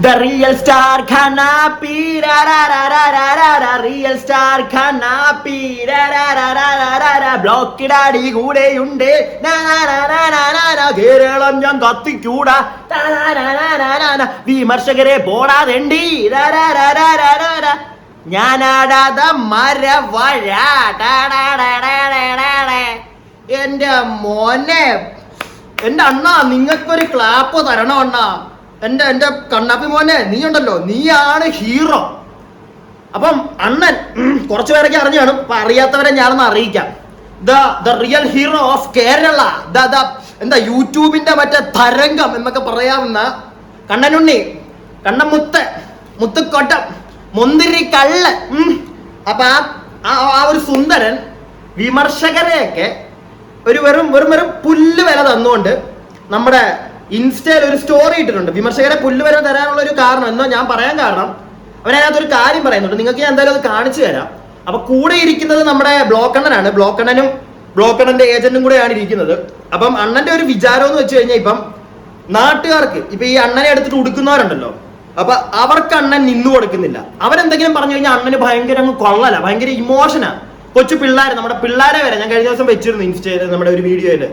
The real star Khanapi, ra ra ra ra ra ra ra. Real star Khanapi, ra ra ra ra ra ra ra. ബ്ലോക്കിടാടി കൂടെയുണ്ട്, കേരളം ഞാൻ കത്തിക്കൂടാ, വിമർശകരെ പോടാതെണ്ടി, ഞാനാടാത മരവഴ. എന്റെ മോനെ, എന്റെ അണ്ണാ, നിങ്ങൾക്കൊരു clap തരണം അണ്ണാ. എന്റെ കണ്ണാപ്പി മോനെ, നീ ഉണ്ടല്ലോ, നീയാണ് ഹീറോ. അപ്പം അണ്ണൻ കുറച്ചു പേരൊക്കെ അറിഞ്ഞു കാണും, അപ്പൊ അറിയാത്തവരെ ഞാനൊന്ന് അറിയിക്കാം. The real hero of Kerala, എന്താ യൂട്യൂബിന്റെ മറ്റേ തരംഗം എന്നൊക്കെ പറയാവുന്ന കണ്ണനുണ്ണി, കണ്ണമുത്ത്, മുത്തുക്കൊട്ടം, മുന്തിരി കള്ള്. അപ്പൊ ആ ഒരു സുന്ദരൻ വിമർശകരെയൊക്കെ ഒരു വെറും പുല്ല് വില തന്നുകൊണ്ട് നമ്മുടെ ഇൻസ്റ്റയിൽ ഒരു സ്റ്റോറി ഇട്ടിട്ടുണ്ട്. വിമർശകരെ പുല്ല് വില തരാനുള്ള ഒരു കാരണം എന്നോ ഞാൻ പറയാൻ കാരണം, അവനകത്തൊരു കാര്യം പറയുന്നുണ്ട്. നിങ്ങൾക്ക് ഞാൻ എന്തായാലും അത് കാണിച്ചു തരാം. അപ്പൊ കൂടെ ഇരിക്കുന്നത് നമ്മുടെ ബ്ലോക്കണ്ണനാണ്. ബ്ലോക്കണ്ണന്റെ ഏജന്റും കൂടെയാണ് ഇരിക്കുന്നത്. അപ്പം അണ്ണന്റെ ഒരു വിചാരം എന്ന് വെച്ച് കഴിഞ്ഞാൽ, ഇപ്പം നാട്ടുകാർക്ക് ഇപ്പൊ ഈ അണ്ണനെ എടുത്തിട്ട് ഉടുക്കുന്നവരുണ്ടല്ലോ, അപ്പൊ അവർക്ക് അണ്ണൻ നിന്നു കൊടുക്കുന്നില്ല. അവരെന്തെങ്കിലും പറഞ്ഞു കഴിഞ്ഞാൽ അണ്ണന് ഭയങ്കര അങ്ങ് കൊള്ളല, ഭയങ്കര ഇമോഷനാ. കൊച്ചു പിള്ളേർ, നമ്മുടെ പിള്ളേരെ വരെ ഞാൻ കഴിഞ്ഞ ദിവസം വെച്ചിരുന്നു ഇൻസ്റ്റയിൽ, നമ്മുടെ ഒരു വീഡിയോയില്.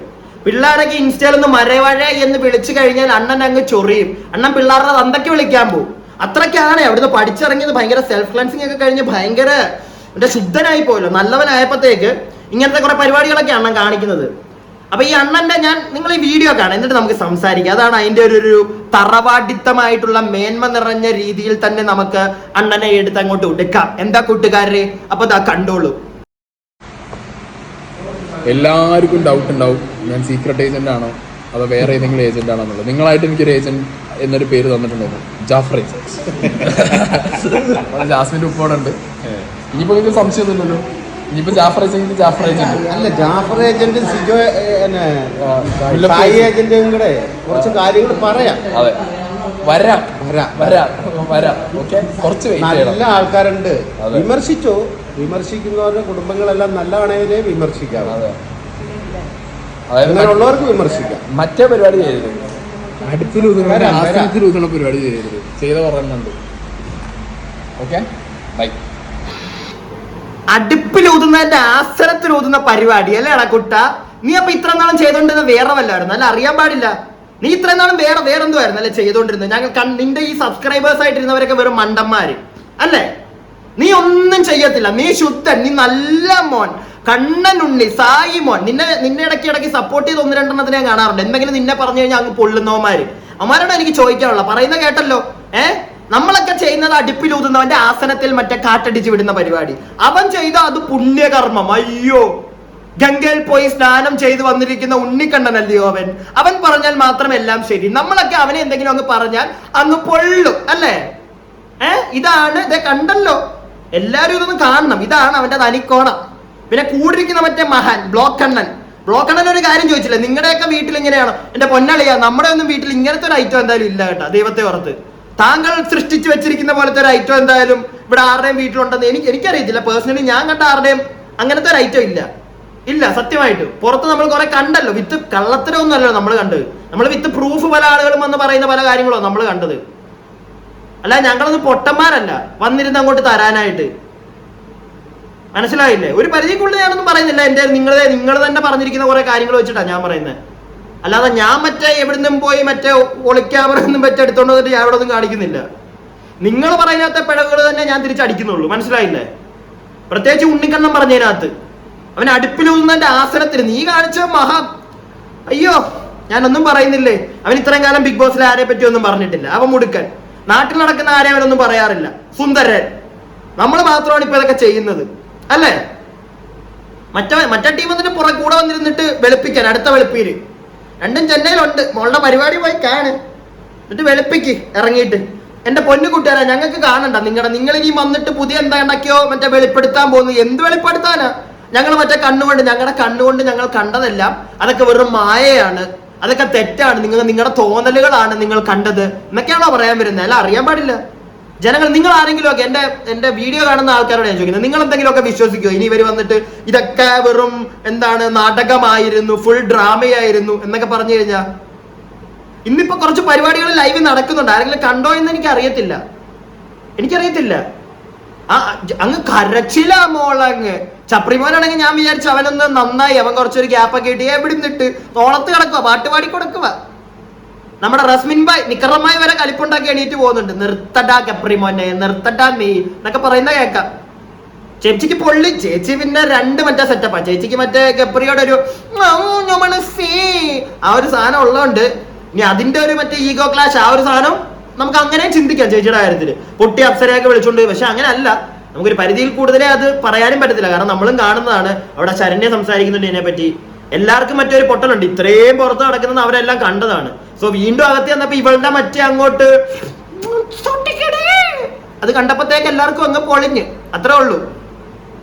പിള്ളേരൊക്കെ ഇൻസ്റ്റയിൽ ഒന്ന് മരവഴ എന്ന് വിളിച്ചു കഴിഞ്ഞാൽ അണ്ണൻ അങ്ങ് ചൊറിയും. അണ്ണൻ പിള്ളേരുടെ തന്തയ്ക്ക് വിളിക്കാൻ പോകും. അത്രയ്ക്കാണ് അവിടുന്ന് പഠിച്ചിറങ്ങിയത്. ഭയങ്കര സെൽഫ് ക്ലൻസിങ് ഒക്കെ കഴിഞ്ഞ് ഭയങ്കര ശുദ്ധനായി പോയല്ലോ. നല്ലവനായപ്പോഴത്തേക്ക് ഇങ്ങനത്തെ കുറെ പരിപാടികളൊക്കെ അണ്ണൻ കാണിക്കുന്നത്. അപ്പൊ ഈ അണ്ണന്റെ നിങ്ങൾ ഈ വീഡിയോ കാണാം, എന്നിട്ട് നമുക്ക് സംസാരിക്കാം. അതാണ് അതിന്റെ ഒരു തറവാടിത്തമായിട്ടുള്ള മേന്മ നിറഞ്ഞ രീതിയിൽ തന്നെ നമുക്ക് അണ്ണനെ എടുത്ത് അങ്ങോട്ട് എടുക്കാം. എന്താ കൂട്ടുകാരെ, അപ്പൊ കണ്ടോളൂ. എല്ലാവർക്കും ഡൗട്ട് ഉണ്ടാവും, ഞാൻ സീക്രട്ട് ഏജന്റ് ആണോ അതോ വേറെ ഏതെങ്കിലും ഏജന്റ് ആണോ എന്നുള്ളത്. നിങ്ങളായിട്ട് എനിക്കൊരു ഏജന്റ് എന്നൊരു പേര് തന്നിട്ടുണ്ടായിരുന്നു, ജാഫർ ഏജന്റ്. ജാസ്മിന്റെ ഉപ്പോടുണ്ട്. ഇനിയിപ്പോ നിങ്ങൾക്ക് സംശയമൊന്നുമില്ലല്ലോ, ഇനിയിപ്പോ ജാഫർ ഏജന്റ് അല്ല, ജാഫർ ഏജന്റ് സിജോ ഏജന്റും കൂടെ കുറച്ച് കാര്യങ്ങൾ പറയാം. അതെ, വരാം. ഓക്കെ, കുറച്ച് നല്ല ആൾക്കാരുണ്ട്. വിമർശിക്കുന്നവരുടെ കുടുംബങ്ങളെല്ലാം നല്ലതാണെങ്കിലേ വിമർശിക്കാം. അങ്ങനെയുള്ളവർക്ക് വിമർശിക്കാം. മറ്റേ പരിപാടി ചെയ്യരുത്, അടുപ്പിലൂതുന്ന പരിപാടി ചെയ്യരുത്, ചെയ്ത പറയുന്നുണ്ട്. Okay, by. അടുപ്പിലൂതുന്നതിന്റെ ആസനത്തിലൂതുന്ന പരിപാടി അല്ലേടാ കുട്ട? നീ അപ്പൊ ഇത്ര നാളും ചെയ്തോണ്ടിരുന്ന വേറെ വല്ലായിരുന്നു, അല്ല അറിയാൻ പാടില്ല. നീ ഇത്രയും നാളും വേറെ എന്തുവായിരുന്നു അല്ലെ ചെയ്തോണ്ടിരുന്നത്? ഞങ്ങൾ നിന്റെ ഈ സബ്സ്ക്രൈബേഴ്സ് ആയിട്ടിരുന്നവരൊക്കെ വെറും മണ്ടന്മാര് അല്ലേ? നീ ഒന്നും ചെയ്യത്തില്ല, നീ ശുദ്ധൻ, നീ നല്ല മോൻ, കണ്ണനുണ്ണി, സായി മോൻ. നിന്നെ ഇടയ്ക്ക് സപ്പോർട്ട് ചെയ്ത് 1-2 ഞാൻ കാണാറുണ്ട്. എന്തെങ്കിലും നിന്നെ പറഞ്ഞു കഴിഞ്ഞാൽ അങ്ങ് പൊള്ളുന്നവന്മാര്. അവന്മാരോട് എനിക്ക് ചോദിക്കാനുള്ള, പറയുന്ന കേട്ടല്ലോ. നമ്മളൊക്കെ ചെയ്യുന്നത് അടുപ്പിലൂതുന്നവന്റെ ആസനത്തിൽ മറ്റേ കാറ്റടിച്ച് വിടുന്ന പരിപാടി. അവൻ ചെയ്ത അത് പുണ്യകർമ്മം. അയ്യോ, ഗംഗയിൽ പോയി സ്നാനം ചെയ്ത് വന്നിരിക്കുന്ന ഉണ്ണിക്കണ്ണനല്ലയോ അവൻ. അവൻ പറഞ്ഞാൽ മാത്രം എല്ലാം ശരി. നമ്മളൊക്കെ അവനെ എന്തെങ്കിലും അങ്ങ് പറഞ്ഞാൽ അങ്ങ് പൊള്ളും അല്ലേ? ഇതാണ്, കണ്ടല്ലോ, എല്ലാരും ഇതൊന്നും കാണണം. ഇതാണ് അവന്റെ തനിക്കോണം. പിന്നെ കൂടിരിക്കുന്ന മറ്റേ മഹാൻ ബ്ലോക്കണ്ണൻ ഒരു കാര്യം ചോദിച്ചില്ല, നിങ്ങളുടെയൊക്കെ വീട്ടിൽ ഇങ്ങനെയാണോ? എന്റെ പൊന്നളിയാ, നമ്മുടെ ഒന്നും വീട്ടിൽ ഇങ്ങനത്തെ ഒരു ഐറ്റം എന്തായാലും ഇല്ല കേട്ടോ. ദൈവത്തെ ഓർത്ത്, താങ്കൾ സൃഷ്ടിച്ചു വെച്ചിരിക്കുന്ന പോലത്തെ ഒരു ഐറ്റം എന്തായാലും ഇവിടെ ആരുടെയും വീട്ടിലുണ്ടെന്ന് എനിക്കറിയത്തില്ല. പേഴ്സണലി ഞാൻ കണ്ട ആരുടെയും അങ്ങനത്തെ ഒരു ഐറ്റം ഇല്ല സത്യമായിട്ട്. പുറത്ത് നമ്മൾ കുറെ കണ്ടല്ലോ, വിത്ത് കള്ളത്തരമൊന്നും അല്ലല്ലോ നമ്മൾ കണ്ടത്. നമ്മൾ വിത്ത് പ്രൂഫ് പല ആളുകളും വന്ന് പറയുന്ന പല കാര്യങ്ങളോ നമ്മൾ കണ്ടത്. അല്ല, ഞങ്ങളൊന്നും പൊട്ടന്മാരല്ല വന്നിരുന്ന് അങ്ങോട്ട് തരാനായിട്ട്. മനസ്സിലായില്ലേ? ഒരു പരിധിക്കുള്ളിൽ ഞാനൊന്നും പറയുന്നില്ല. നിങ്ങൾ തന്നെ പറഞ്ഞിരിക്കുന്ന കുറെ കാര്യങ്ങൾ വെച്ചിട്ടാണ് ഞാൻ പറയുന്നത്. അല്ലാതെ ഞാൻ മറ്റേ എവിടുന്നും പോയി മറ്റേ ഒളിക്യാമറ ഒന്നും എടുത്തോണ്ട് വന്നിട്ട് ഞാൻ ഇവിടെ ഒന്നും കാണിക്കുന്നില്ല. നിങ്ങൾ പറയുന്നത്തെ പിഴവുകൾ തന്നെ ഞാൻ തിരിച്ചടിക്കുന്നുള്ളൂ. മനസ്സിലായില്ലേ? പ്രത്യേകിച്ച് ഉണ്ണിക്കണ്ണം പറഞ്ഞതിനകത്ത് അവൻ അടുപ്പിലൂതുന്നതിന്റെ ആസനത്തിന് നീ കാണിച്ച അയ്യോ, ഞാനൊന്നും പറയുന്നില്ലേ. അവൻ ഇത്രയും കാലം ബിഗ് ബോസിൽ ആരെ പറ്റി ഒന്നും പറഞ്ഞിട്ടില്ല. അവൻ മുടുക്കൻ, നാട്ടിൽ നടക്കുന്ന ആരെ അവനൊന്നും പറയാറില്ല. സുന്ദരൻ, നമ്മൾ മാത്രമാണ് ഇപ്പൊ ഇതൊക്കെ ചെയ്യുന്നത് അല്ലേ? മറ്റേ ടീം എന്നിട്ട് കൂടെ വന്നിരുന്നിട്ട് വെളുപ്പിക്കാൻ, അടുത്ത വെളുപ്പീര് രണ്ടും ചെന്നൈയിലുണ്ട്. മോളുടെ പരിപാടി പോയി കാണ്, എന്നിട്ട് വെളുപ്പിക്ക് ഇറങ്ങിയിട്ട്. എന്റെ പൊന്നു കൂട്ടുകാരാ, ഞങ്ങൾക്ക് കാണണ്ട നിങ്ങൾ ഇനി വന്നിട്ട് പുതിയ എന്താ ഉണ്ടാക്കിയോ മറ്റേ വെളിപ്പെടുത്താൻ പോകുന്നു. എന്ത് വെളിപ്പെടുത്താനാ? ഞങ്ങൾ മറ്റേ ഞങ്ങളുടെ കണ്ണുകൊണ്ട് ഞങ്ങൾ കണ്ടതെല്ലാം അതൊക്കെ വെറും മായയാണ്, അതൊക്കെ തെറ്റാണ്, നിങ്ങളുടെ തോന്നലുകളാണ് നിങ്ങൾ കണ്ടത് എന്നൊക്കെയാണോ പറയാൻ വരുന്നത്? അല്ല, അറിയാൻ പാടില്ല. ജനങ്ങൾ, നിങ്ങൾ ആരെങ്കിലും ഒക്കെ എന്റെ വീഡിയോ കാണുന്ന ആൾക്കാരോട് ഞാൻ ചോദിക്കുന്നത്, നിങ്ങൾ എന്തെങ്കിലുമൊക്കെ വിശ്വസിക്കുമോ? ഇനി ഇവർ വന്നിട്ട് ഇതൊക്കെ വെറും നാടകമായിരുന്നു, ഫുൾ ഡ്രാമയായിരുന്നു എന്നൊക്കെ പറഞ്ഞു കഴിഞ്ഞാൽ ഇന്നിപ്പോ കുറച്ച് പരിപാടികൾ ലൈവ് നടക്കുന്നുണ്ട്. ആരെങ്കിലും കണ്ടോ എന്ന് എനിക്കറിയത്തില്ല. അങ്ങ് കരച്ചില്ല മോളങ്ങ്. ചപ്രിമോനാണെങ്കിൽ ഞാൻ വിചാരിച്ചു അവനൊന്ന് നന്നായി, അവൻ കുറച്ചൊരു ഗ്യാപ്പൊക്കെ ഇട്ട് എവിടെ നിന്നിട്ട് തോളത്ത് കിടക്കുക, പാട്ടുപാടി കൊടുക്കുക. നമ്മുടെ റസ്മിൻ ഭായ് നിക്കറമായി വരെ കളിപ്പുണ്ടാക്കി എണീറ്റ് പോകുന്നുണ്ട്. നിർത്തടാ കപ്രിമോനെ, നിർത്തടാ നീ എന്നൊക്കെ പറയുന്ന കേൾക്കാം. ചേച്ചിക്ക് പൊള്ളി. ചേച്ചി പിന്നെ രണ്ട് മറ്റേ സെറ്റപ്പാ. ചേച്ചിക്ക് മറ്റേ ഗപ്രിയുടെ ഒരു ആ ഒരു സാധനം ഉള്ളതുകൊണ്ട് ഇനി അതിന്റെ ഒരു മറ്റേ ഈഗോ ക്ലാഷ്, ആ ഒരു സാധനം നമുക്ക് അങ്ങനെ ചിന്തിക്കാം ചേച്ചിയുടെ കാര്യത്തിൽ. പൊട്ടി അപ്സരയൊക്കെ വിളിച്ചോണ്ട്. പക്ഷെ അങ്ങനെ അല്ല, നമുക്കൊരു പരിധിയിൽ കൂടുതലേ അത് പറയാനും പറ്റത്തില്ല. കാരണം നമ്മളും കാണുന്നതാണ്. അവിടെ ശരണ്യ സംസാരിക്കുന്നുണ്ട് ഇതിനെ പറ്റി. എല്ലാവർക്കും മറ്റൊരു പൊട്ടലുണ്ട്. ഇത്രയും പുറത്ത് നടക്കുന്നത് അവരെല്ലാം കണ്ടതാണ്. സോ വീണ്ടും അകത്ത് വന്നപ്പോ ഇവളുടെ മറ്റേ അങ്ങോട്ട് അത് കണ്ടപ്പോഴത്തേക്ക് എല്ലാവർക്കും അങ്ങ് പൊളിഞ്ഞ്. അത്രേ ഉള്ളൂ.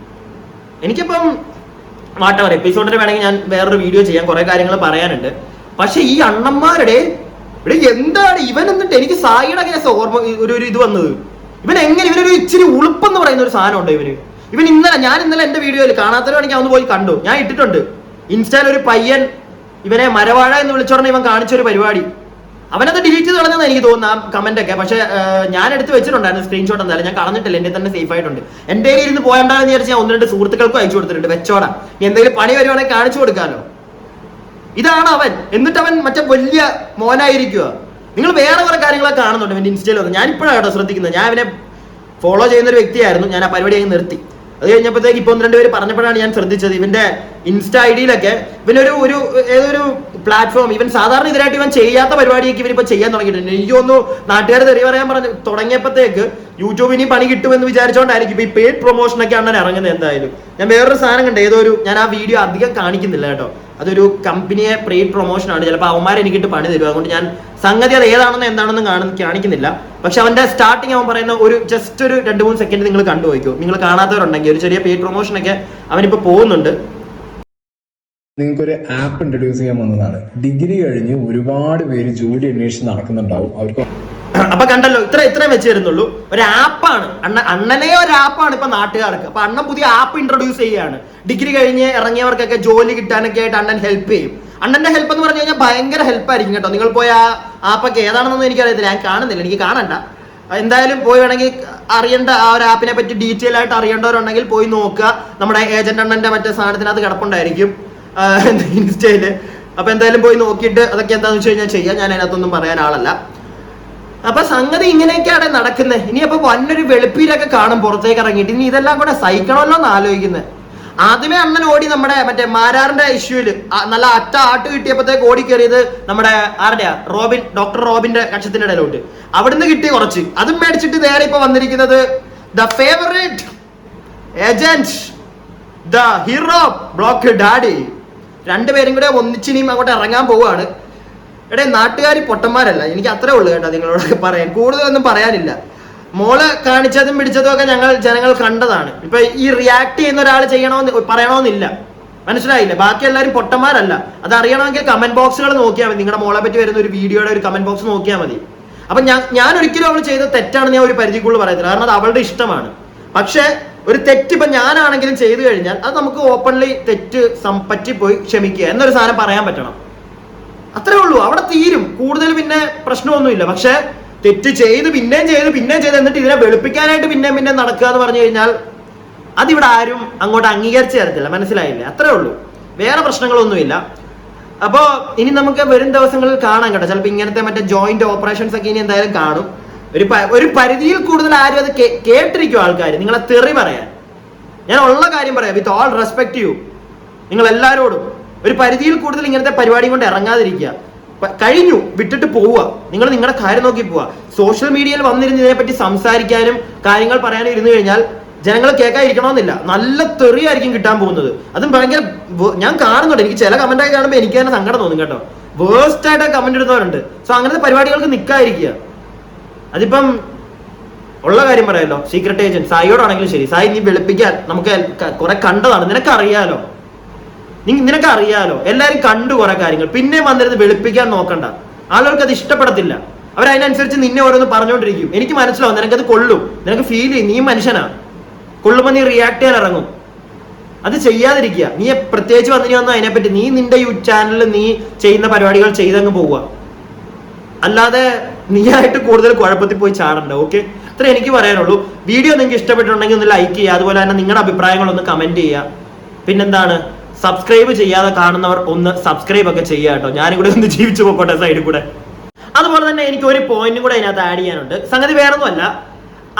എനിക്കിപ്പം വാട്ടവർ എപ്പിസോഡിന് വേണമെങ്കിൽ ഞാൻ വേറൊരു വീഡിയോ ചെയ്യാൻ, കുറെ കാര്യങ്ങൾ പറയാനുണ്ട്. പക്ഷെ ഈ അണ്ണന്മാരുടെ ഇവിടെ എന്താണ് ഇവൻ എന്നിട്ട് എനിക്ക് സായിയുടെ കേസ് ഓർമ്മ ഒരു ഇത് വന്നത്. ഇവൻ എങ്ങനെ ഇവനൊരു ഇച്ചിരി ഉളുപ്പെന്ന് പറയുന്ന ഒരു സാധനം ഉണ്ടോ ഇവൻ ഞാൻ ഇന്നലെ എന്റെ വീഡിയോയിൽ കാണാത്തവരാണെങ്കിൽ ഒന്ന് പോയി കണ്ടു. ഞാൻ ഇട്ടിട്ടുണ്ട് ഇൻസ്റ്റയിൽ. ഒരു പയ്യൻ ഇവനെ മരവാഴ എന്ന് വിളിച്ചോടനെ ഇവൻ കാണിച്ചൊരു പരിപാടി. അവനത് ഡിലീറ്റ് ചെയ്ത് കളഞ്ഞെന്ന് എനിക്ക് തോന്നുന്നു ആ കമന്റ് ഒക്കെ. പക്ഷെ ഞാൻ എടുത്ത് വെച്ചിട്ടുണ്ടായിരുന്നു സ്ക്രീൻഷോട്ട്. എന്തായാലും ഞാൻ കളഞ്ഞിട്ടില്ല, എന്റെ തന്നെ സേഫ് ആയിട്ടുണ്ട്. എന്റെ ഇരുന്ന് പോയണ്ടാന്ന് വിചാരിച്ച് ഞാൻ 1-2 സുഹൃത്തുക്കൾക്കും അയച്ചു കൊടുത്തിട്ടുണ്ട്. വെച്ചോടാ, എന്തെങ്കിലും പണി വരുവാണെങ്കിൽ കാണിച്ചു കൊടുക്കാമല്ലോ. ഇതാണ് അവൻ. എന്നിട്ട് അവൻ മറ്റേ വലിയ മോനായിരിക്കുക. നിങ്ങൾ വേറെ കുറെ കാര്യങ്ങളൊക്കെ കാണുന്നുണ്ട് എന്റെ ഇൻസ്റ്റയിൽ വന്ന്. ഞാൻ ഇപ്പോഴാണ് കേട്ടോ ശ്രദ്ധിക്കുന്നത്. ഞാൻ അവനെ ഫോളോ ചെയ്യുന്ന ഒരു വ്യക്തിയായിരുന്നു. ഞാൻ ആ പരിപാടി അങ്ങ് നിർത്തി. അത് കഴിഞ്ഞപ്പോഴത്തേക്ക് ഇപ്പൊ 1-2 പേര് പറഞ്ഞപ്പോഴാണ് ഞാൻ ശ്രദ്ധിച്ചത് ഇവന്റെ ഇൻസ്റ്റ ഐഡിയിലൊക്കെ ഇവനൊരു ഏതൊരു പ്ലാറ്റ്ഫോം, ഇവൻ സാധാരണ ഇതിനായിട്ട് ഇവൻ ചെയ്യാത്ത പരിപാടിയൊക്കെ ഇവരിപ്പോ ചെയ്യാൻ തുടങ്ങിയിട്ടുണ്ട്. എനിക്കൊന്നു നാട്ടുകാർ തെറി പറയാൻ പറഞ്ഞു തുടങ്ങിയപ്പോഴത്തേക്ക് യൂട്യൂബിന് പണി കിട്ടുമെന്ന് വിചാരിച്ചോണ്ടായിരിക്കും ഇപ്പൊ ഈ പെയ്ഡ് പ്രൊമോഷൻ ഒക്കെ ആണ് ഇറങ്ങുന്നത്. എന്തായാലും ഞാൻ വേറൊരു സാധനം കണ്ടു. ഞാൻ ആ വീഡിയോ അധികം കാണിക്കുന്നില്ല കേട്ടോ. അതൊരു കമ്പനിയെ പെയ്ഡ് പ്രൊമോഷൻ ആണ്. ചിലപ്പോൾ അവന്മാർ എനിക്കിട്ട് പണി തരും. അതുകൊണ്ട് ഞാൻ സംഗതി അത് ഏതാണെന്ന് എന്താണെന്ന് കാണിക്കുന്നില്ല. പക്ഷെ അവന്റെ സ്റ്റാർട്ടിങ് അവൻ പറയുന്ന ഒരു ജസ്റ്റ് ഒരു 2-3 സെക്കൻഡ് നിങ്ങൾ കണ്ടുപോയിക്കോ. നിങ്ങൾ കാണാത്തവരുണ്ടെങ്കിൽ ഒരു ചെറിയ പെയ്ഡ് പ്രൊമോഷൻ ഒക്കെ അവനിപ്പോ പോകുന്നുണ്ട്. നിങ്ങൾക്കൊരു ആപ്പ് ഇൻട്രൊഡ്യൂസ് ചെയ്യാൻ വന്നതാണ്. ഡിഗ്രി കഴിഞ്ഞ് ഒരുപാട് പേര് ജോലി അന്വേഷിച്ച് നടക്കുന്നുണ്ടാവും. അവർക്ക് അപ്പൊ കണ്ടല്ലോ, ഇത്രയും വെച്ച് തരുന്നുള്ളൂ. ഒരു ആപ്പാണ് അണ്ണനെ ഒരു ആപ്പാണ് ഇപ്പൊ നാട്ടുകാർക്ക്. അപ്പൊ അണ്ണൻ പുതിയ ആപ്പ് ഇൻട്രൊഡ്യൂസ് ചെയ്യാണ്. ഡിഗ്രി കഴിഞ്ഞ് ഇറങ്ങിയവർക്കൊക്കെ ജോലി കിട്ടാനൊക്കെ ആയിട്ട് അണ്ണൻ ഹെൽപ്പ് ചെയ്യും. അണ്ണന്റെ ഹെൽപ്പ് എന്ന് പറഞ്ഞു കഴിഞ്ഞാൽ ഭയങ്കര ഹെൽപ്പായിരിക്കും കേട്ടോ. നിങ്ങൾ പോയി ആ ആപ്പൊക്കെ ഏതാണെന്നൊന്നും എനിക്കറിയത്തില്ല, ഞാൻ കാണുന്നില്ല, എനിക്ക് കാണണ്ട. എന്തായാലും പോയി വേണമെങ്കിൽ അറിയേണ്ട ആ ഒരു ആപ്പിനെ പറ്റി ഡീറ്റെയിൽ ആയിട്ട് അറിയേണ്ടവരുണ്ടെങ്കിൽ പോയി നോക്കുക. നമ്മുടെ ഏജന്റ് അണ്ണന്റെ മറ്റേ സാധനത്തിനകത്ത് കിടപ്പുണ്ടായിരിക്കും ഇൻസ്റ്റയില്. അപ്പൊ എന്തായാലും പോയി നോക്കിയിട്ട് അതൊക്കെ എന്താണെന്ന് വെച്ച് കഴിഞ്ഞാൽ ചെയ്യാം. ഞാൻ അതിനകത്തൊന്നും പറയാൻ ആളല്ല. അപ്പൊ സംഗതി ഇങ്ങനെയൊക്കെയാണ് നടക്കുന്നത്. ഇനി അപ്പൊ വന്നൊരു വെളുപ്പിയിലൊക്കെ കാണും പുറത്തേക്ക് ഇറങ്ങിയിട്ട്. ഇനി ഇതെല്ലാം കൂടെ സഹിക്കണമല്ലോ എന്ന് ആലോചിക്കുന്നത്. ആദ്യമേ അണ്ണൻ ഓടി നമ്മുടെ മറ്റേ മാരാറിന്റെ ഇഷ്യൂല് നല്ല ആട്ട് കിട്ടിയപ്പോഴത്തേക്ക് ഓടി കയറിയത് നമ്മുടെ ആരുടെയാ ഡോക്ടർ റോബിന്റെ കക്ഷത്തിന്റെ ഇടയിലോട്ട്. അവിടുന്ന് കിട്ടി കുറച്ച്, അതും മേടിച്ചിട്ട് നേരെ ഇപ്പൊ വന്നിരിക്കുന്നത് the favourite agent, the hero block daddy. രണ്ടുപേരും കൂടെ ഒന്നിച്ചിനിയും അങ്ങോട്ട് ഇറങ്ങാൻ പോവുകയാണ്. എടേ നാട്ടുകാർ പൊട്ടന്മാരല്ല, എനിക്ക് അത്രേ ഉള്ളു കേട്ടോ നിങ്ങളോടൊക്കെ പറയാൻ. കൂടുതലൊന്നും പറയാനില്ല. മോള് കാണിച്ചതും പിടിച്ചതും ഒക്കെ ജനങ്ങൾ കണ്ടതാണ്. ഇപ്പൊ ഈ റിയാക്ട് ചെയ്യുന്ന ഒരാൾ പറയണമെന്നില്ല, മനസ്സിലായില്ല. ബാക്കി എല്ലാവരും പൊട്ടന്മാരല്ല. അത് അറിയണമെങ്കിൽ കമന്റ് ബോക്സുകൾ നോക്കിയാൽ മതി. നിങ്ങളുടെ മോളെ പറ്റി വരുന്ന ഒരു വീഡിയോയുടെ ഒരു കമന്റ് ബോക്സ് നോക്കിയാൽ മതി. അപ്പൊ ഞാൻ ഒരിക്കലും അവൾ ചെയ്ത തെറ്റാണെന്ന് ഞാൻ ഒരു പരിധിക്കുള്ളിൽ പറയത്തില്ല. കാരണം അത് അവളുടെ ഇഷ്ടമാണ്. പക്ഷെ ഒരു തെറ്റ് ഇപ്പൊ ഞാനാണെങ്കിലും ചെയ്തു കഴിഞ്ഞാൽ അത് നമുക്ക് ഓപ്പൺലി തെറ്റ് പറ്റിപ്പോയി ക്ഷമിക്കുക എന്നൊരു സാധനം പറയാൻ പറ്റണം. അത്രേ ഉള്ളൂ, അവിടെ തീരും. കൂടുതൽ പിന്നെ പ്രശ്നമൊന്നുമില്ല. പക്ഷെ തെറ്റ് ചെയ്ത് പിന്നെയും ചെയ്ത് എന്നിട്ട് ഇതിനെ വെളുപ്പിക്കാനായിട്ട് പിന്നെ നടക്കുക എന്ന് പറഞ്ഞു കഴിഞ്ഞാൽ അതിവിടെ ആരും അങ്ങോട്ട് അംഗീകരിച്ചു തരത്തില്ല. മനസ്സിലായില്ലേ? അത്രേ ഉള്ളൂ, വേറെ പ്രശ്നങ്ങളൊന്നുമില്ല. അപ്പോ ഇനി നമുക്ക് വരും ദിവസങ്ങളിൽ കാണാം കേട്ടോ. ചിലപ്പോൾ ഇങ്ങനത്തെ മറ്റേ ജോയിന്റ് ഓപ്പറേഷൻസ് ഒക്കെ ഇനി എന്തായാലും കാണും. ഒരു പരിധിയിൽ കൂടുതൽ ആരും അത് കേട്ടിരിക്കും ആൾക്കാർ നിങ്ങളെ തെറി പറയാൻ. ഞാൻ ഉള്ള കാര്യം പറയാം, വിത്ത് ഓൾ റെസ്പെക്ട് യു, നിങ്ങൾ എല്ലാവരോടും ഒരു പരിധിയിൽ കൂടുതൽ ഇങ്ങനത്തെ പരിപാടി കൊണ്ട് ഇറങ്ങാതിരിക്കുക. കഴിഞ്ഞു, വിട്ടിട്ട് പോവുക. നിങ്ങൾ നിങ്ങളുടെ കാര്യം നോക്കി പോവുക. സോഷ്യൽ മീഡിയയിൽ വന്നിരുന്ന് ഇതിനെപ്പറ്റി സംസാരിക്കാനും കാര്യങ്ങൾ പറയാനും ഇരുന്നു കഴിഞ്ഞാൽ ജനങ്ങൾ കേൾക്കാതിരിക്കണമെന്നില്ല. നല്ല തെറിയായിരിക്കും കിട്ടാൻ പോകുന്നത്. അതും ഭയങ്കര ഞാൻ കാണുന്നുണ്ട്. എനിക്ക് ചില കമന്റ് ഒക്കെ കാണുമ്പോൾ എനിക്ക് തന്നെ സങ്കടം തോന്നും കേട്ടോ. വേസ്റ്റ് ആയിട്ട് കമന്റ് ഇടുന്നവരുണ്ട്. സോ അങ്ങനത്തെ പരിപാടികൾക്ക് നിൽക്കാതിരിക്കുക. അതിപ്പം ഉള്ള കാര്യം പറയാമല്ലോ. സീക്രട്ട് ഏജന്റ് സായിയോടാണെങ്കിലും ശരി, സായി നീ വെളുപ്പിക്കാൻ നമുക്ക് കുറെ കണ്ടതാണ്, നിനക്കറിയാലോ. എല്ലാരും കണ്ടു കുറെ കാര്യങ്ങൾ. പിന്നെ വന്നിരുന്ന് വെളുപ്പിക്കാൻ നോക്കണ്ട. ആളുകൾക്ക് അത് ഇഷ്ടപ്പെടത്തില്ല. അവരതിനനുസരിച്ച് നിന്നെ ഓരോന്ന് പറഞ്ഞുകൊണ്ടിരിക്കും. എനിക്ക് മനസ്സിലാവും, നിനക്കത് കൊള്ളും, നിനക്ക് ഫീൽ ചെയ്യും. നീ മനുഷ്യനാ, കൊള്ളുമ്പോൾ നീ റിയാക്ട് ചെയ്യാൻ ഇറങ്ങും. അത് ചെയ്യാതിരിക്കുക. നീ പ്രത്യേകിച്ച് വന്നിട്ട് വന്നാൽ അതിനെപ്പറ്റി നീ നിന്റെ യൂട്യൂബ് ചാനലിൽ നീ ചെയ്യുന്ന പരിപാടികൾ ചെയ്തങ്ങ് പോവുക. അല്ലാതെ നീയായിട്ട് കൂടുതൽ കുഴപ്പത്തിൽ പോയി ചാടണ്ട. ഓക്കെ, ഇത്ര എനിക്ക് പറയാനുള്ളൂ. വീഡിയോ നിങ്ങൾക്ക് ഇഷ്ടപ്പെട്ടിട്ടുണ്ടെങ്കിൽ ഒന്ന് ലൈക്ക് ചെയ്യുക, അതുപോലെ തന്നെ നിങ്ങളുടെ അഭിപ്രായങ്ങളൊന്ന് കമന്റ് ചെയ്യുക. പിന്നെന്താണ്, സബ്സ്ക്രൈബ് ചെയ്യാതെ കാണുന്നവർ ഒന്ന് സബ്സ്ക്രൈബ് ഒക്കെ ചെയ്യുക കേട്ടോ. ഞാനും കൂടെ ഒന്ന് ജീവിച്ചു പോക്കോട്ടെ സൈഡിൽ കൂടെ. അതുപോലെ തന്നെ എനിക്ക് ഒരു പോയിന്റും കൂടെ അതിനകത്ത് ആഡ് ചെയ്യാനുണ്ട്. സംഗതി വേറൊന്നുമല്ല,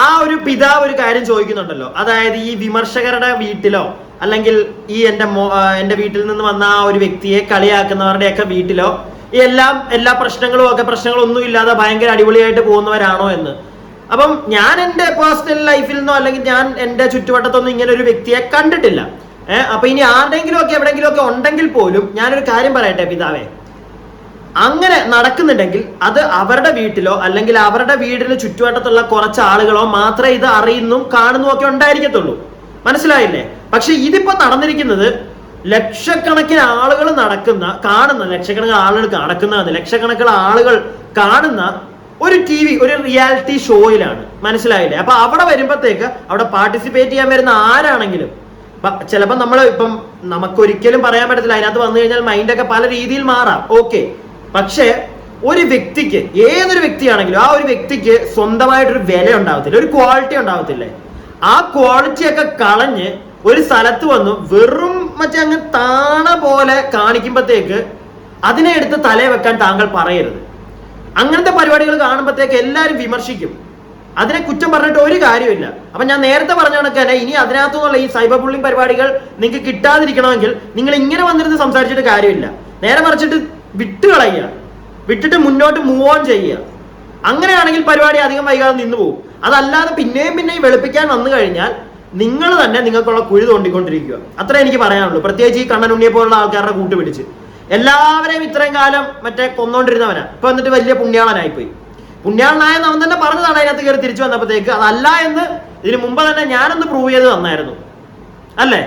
ആ ഒരു പിതാവ് ഒരു കാര്യം ചോദിക്കുന്നുണ്ടല്ലോ, അതായത് ഈ വിമർശകരുടെ വീട്ടിലോ അല്ലെങ്കിൽ ഈ എന്റെ വീട്ടിൽ നിന്ന് വന്ന ആ ഒരു വ്യക്തിയെ കളിയാക്കുന്നവരുടെയൊക്കെ വീട്ടിലോ എല്ലാ പ്രശ്നങ്ങളൊന്നും ഇല്ലാതെ ഭയങ്കര അടിപൊളിയായിട്ട് പോകുന്നവരാണോ എന്ന്. അപ്പം ഞാൻ എന്റെ പേഴ്സണൽ ലൈഫിൽ നിന്നോ അല്ലെങ്കിൽ ഞാൻ എന്റെ ചുറ്റുവട്ടത്തൊന്നും ഇങ്ങനെ ഒരു വ്യക്തിയെ കണ്ടിട്ടില്ല. അപ്പൊ ഇനി ആരുടെങ്കിലും ഒക്കെ എവിടെയെങ്കിലും ഒക്കെ ഉണ്ടെങ്കിൽ പോലും ഞാനൊരു കാര്യം പറയട്ടെ പിതാവേ, അങ്ങനെ നടക്കുന്നുണ്ടെങ്കിൽ അത് അവരുടെ വീട്ടിലോ അല്ലെങ്കിൽ അവരുടെ വീടിന് ചുറ്റുവട്ടത്തുള്ള കുറച്ച് ആളുകളോ മാത്രമേ ഇത് അറിയുന്നും കാണുന്നും ഒക്കെ ഉണ്ടായിരിക്കത്തുള്ളൂ. മനസ്സിലായില്ലേ? പക്ഷെ ഇതിപ്പോ നടന്നിരിക്കുന്നത് ലക്ഷക്കണക്കിന് ആളുകൾ ലക്ഷക്കണക്കിന് ആളുകൾ കാണുന്ന ഒരു ഒരു റിയാലിറ്റി ഷോയിലാണ്. മനസ്സിലായില്ലേ? അപ്പൊ അവിടെ വരുമ്പോഴത്തേക്ക് അവിടെ പാർട്ടിസിപ്പേറ്റ് ചെയ്യാൻ വരുന്ന ആരാണെങ്കിലും ചിലപ്പോൾ ഇപ്പം നമുക്കൊരിക്കലും പറയാൻ പറ്റത്തില്ല, അതിനകത്ത് വന്നു കഴിഞ്ഞാൽ മൈൻഡൊക്കെ പല രീതിയിൽ മാറാം. ഓക്കെ, പക്ഷെ ഒരു വ്യക്തിക്ക്, ഏതൊരു വ്യക്തിയാണെങ്കിലും ആ ഒരു വ്യക്തിക്ക് സ്വന്തമായിട്ടൊരു വില ഉണ്ടാവത്തില്ല, ഒരു ക്വാളിറ്റി ഉണ്ടാവത്തില്ലേ? ആ ക്വാളിറ്റി ഒക്കെ കളഞ്ഞ് ഒരു സ്ഥലത്ത് വന്നു വെറും അങ്ങ് താണ പോലെ കാണിക്കുമ്പോഴത്തേക്ക് അതിനെ എടുത്ത് തലയെ വെക്കാൻ താങ്കൾ പറയരുത്. അങ്ങനത്തെ പരിപാടികൾ കാണുമ്പോഴത്തേക്ക് എല്ലാവരും വിമർശിക്കും. അതിനെ കുറ്റം പറഞ്ഞിട്ട് ഒരു കാര്യമില്ല. അപ്പൊ ഞാൻ നേരത്തെ പറഞ്ഞ കണക്കന്നെ ഇനി അതിനകത്തുനിന്നുള്ള ഈ സൈബർ ബുള്ളിങ് പരിപാടികൾ നിങ്ങൾക്ക് കിട്ടാതിരിക്കണമെങ്കിൽ നിങ്ങൾ ഇങ്ങനെ വന്നിരുന്ന് സംസാരിച്ചിട്ട് കാര്യമില്ല. നേരെ മറിച്ചിട്ട് വിട്ടിട്ട് മുന്നോട്ട് മൂവ് ഓൺ ചെയ്യുക. അങ്ങനെയാണെങ്കിൽ പരിപാടി അധികം വൈകാതെ നിന്ന് പോകും. അതല്ലാതെ പിന്നെയും വെളുപ്പിക്കാൻ വന്നു കഴിഞ്ഞാൽ നിങ്ങൾ തന്നെ നിങ്ങൾക്കുള്ള കുഴി തോണ്ടിക്കൊണ്ടിരിക്കുക. അത്രേ എനിക്ക് പറയാനുള്ളൂ. പ്രത്യേകിച്ച് ഈ കണ്ണൻ ഉണ്ണിയെ പോലുള്ള ആൾക്കാരുടെ കൂട്ടുപിടിച്ച് എല്ലാവരെയും ഇത്രയും കാലം കൊന്നോണ്ടിരുന്നവനാ ഇപ്പൊ എന്നിട്ട് വലിയ പുണ്യാളനായിപ്പോയി. പുണ്യാളനായെന്ന് അവൻ തന്നെ പറഞ്ഞതാണ് അതിനകത്ത് കയറി തിരിച്ചു വന്നപ്പോഴത്തേക്ക്. അതല്ല എന്ന് ഇതിന് മുമ്പ് തന്നെ ഞാനൊന്ന് പ്രൂവ് ചെയ്ത് തന്നായിരുന്നു, അല്ലേ?